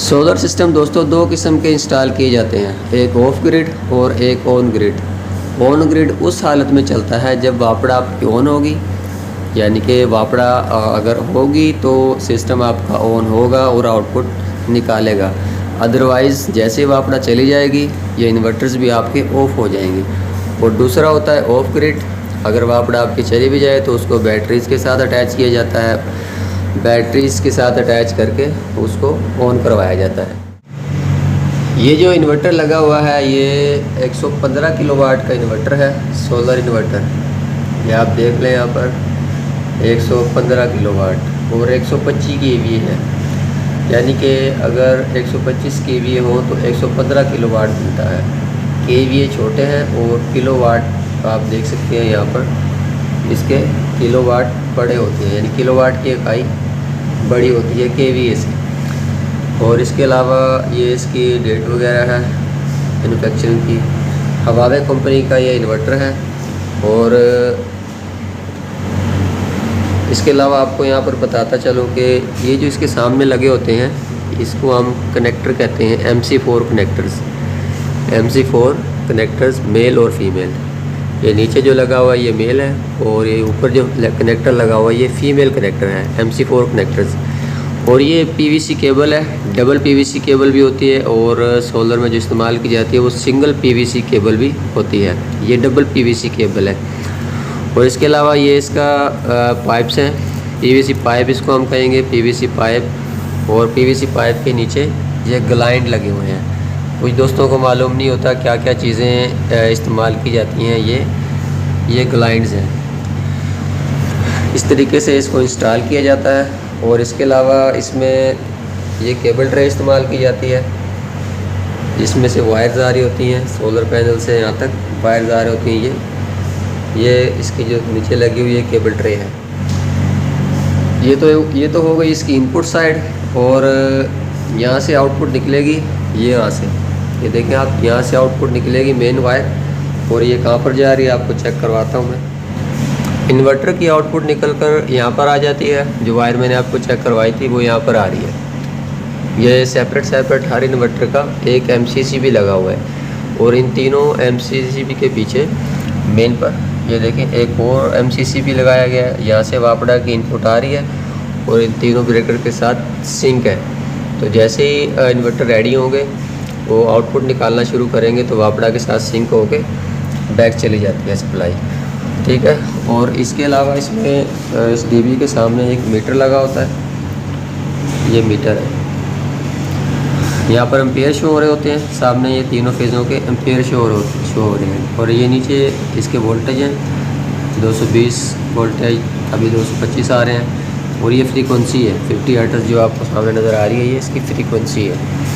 Solar system दोस्तों दो किस्म के इंस्टॉल किए जाते हैं, एक ऑफ ग्रिड और एक ऑन ग्रिड। ऑन ग्रिड उस हालत में चलता है जब वापड़ा आपकी ऑन होगी, यानी कि वापड़ा अगर होगी तो सिस्टम आपका ऑन होगा और आउटपुट निकालेगा। अदरवाइज़ जैसे वापड़ा चली जाएगी ये इन्वर्टर्स भी आपके ऑफ हो जाएंगे। और दूसरा होता है ऑफ ग्रिड। अगर वापड़ा आपकी चली भी जाए तो उसको बैटरीज़ के साथ अटैच किया जाता है, बैटरीज़ के साथ अटैच करके उसको ऑन करवाया जाता है। ये जो इन्वर्टर लगा हुआ है ये 115 किलोवाट का इन्वर्टर है, सोलर इन्वर्टर। ये आप देख लें यहाँ पर 115 किलोवाट और 125 केवी है, यानी कि अगर 125 केवी हो तो 115 किलोवाट मिलता है। केवी छोटे हैं और किलोवाट आप देख सकते हैं यहाँ पर इसके किलोवाट बड़े होते हैं, यानी किलोवाट की इकाई बड़ी होती है केवीए से। और इसके अलावा ये इसकी डेट वगैरह है मैन्युफैक्चरिंग की। हवावे कंपनी का ये इन्वर्टर है। और इसके अलावा आपको यहाँ पर बताता चलूँ कि ये जो इसके सामने लगे होते हैं इसको हम कनेक्टर कहते हैं, MC4 connectors. MC4 connectors male और फीमेल। ये नीचे जो लगा हुआ है ये मेल है और ये ऊपर जो कनेक्टर लगा हुआ है ये फीमेल कनेक्टर है, MC4 कनेक्टर्स। और ये PVC केबल है, डबल PVC केबल भी होती है और सोलर में जो इस्तेमाल की जाती है वो सिंगल PVC केबल भी होती है। ये डबल PVC केबल है। और इसके अलावा ये इसका पाइप्स हैं, PVC पाइप इसको हम कहेंगे, PVC पाइप। और PVC पाइप के नीचे ये ग्लाइंड लगे हुए हैं। कुछ दोस्तों को मालूम नहीं होता क्या क्या चीज़ें इस्तेमाल की जाती हैं। ये ग्लाइंड्स हैं। इस तरीके से इसको इंस्टॉल किया जाता है। और इसके अलावा इसमें ये केबल ट्रे इस्तेमाल की जाती है, जिसमें से वायर्स आ रही होती हैं, सोलर पैनल से यहाँ तक वायर्स आ रही होती हैं। ये इसकी जो नीचे लगी हुई है केबल ट्रे है। ये तो हो गई इसकी इनपुट साइड। और यहाँ से आउटपुट निकलेगी, ये यहाँ से, ये देखें आप, यहाँ से आउटपुट निकलेगी मेन वायर। और ये कहाँ पर जा रही है आपको चेक करवाता हूँ मैं। इन्वर्टर की आउटपुट निकल कर यहाँ पर आ जाती है। जो वायर मैंने आपको चेक करवाई थी वो यहाँ पर आ रही है। ये सेपरेट हर इन्वर्टर का एक MCC भी लगा हुआ है। और इन तीनों MCC के पीछे मेन पर ये देखें एक और MCC भी लगाया गया है। यहाँ से वापड़ा की इनपुट आ रही है और इन तीनों ब्रेकर के साथ सिंक है। तो जैसे ही इन्वर्टर रेडी होंगे वो आउटपुट निकालना शुरू करेंगे तो वापड़ा के साथ सिंक होके बैक चली जाती है सप्लाई, ठीक है। और इसके अलावा इसमें इस DB के सामने एक मीटर लगा होता है, ये मीटर है। यहाँ पर एम्पेयर शो हो रहे होते हैं, सामने ये तीनों फेज़ों के एम्पेयर शो हो रहे हैं। और ये नीचे इसके वोल्टेज हैं, 220 वोल्टेज, अभी 225 आ रहे हैं। और ये फ्रीक्वेंसी है 50 हर्ट्ज़ जो आपको सामने नज़र आ रही है, ये इसकी फ्रीक्वेंसी है।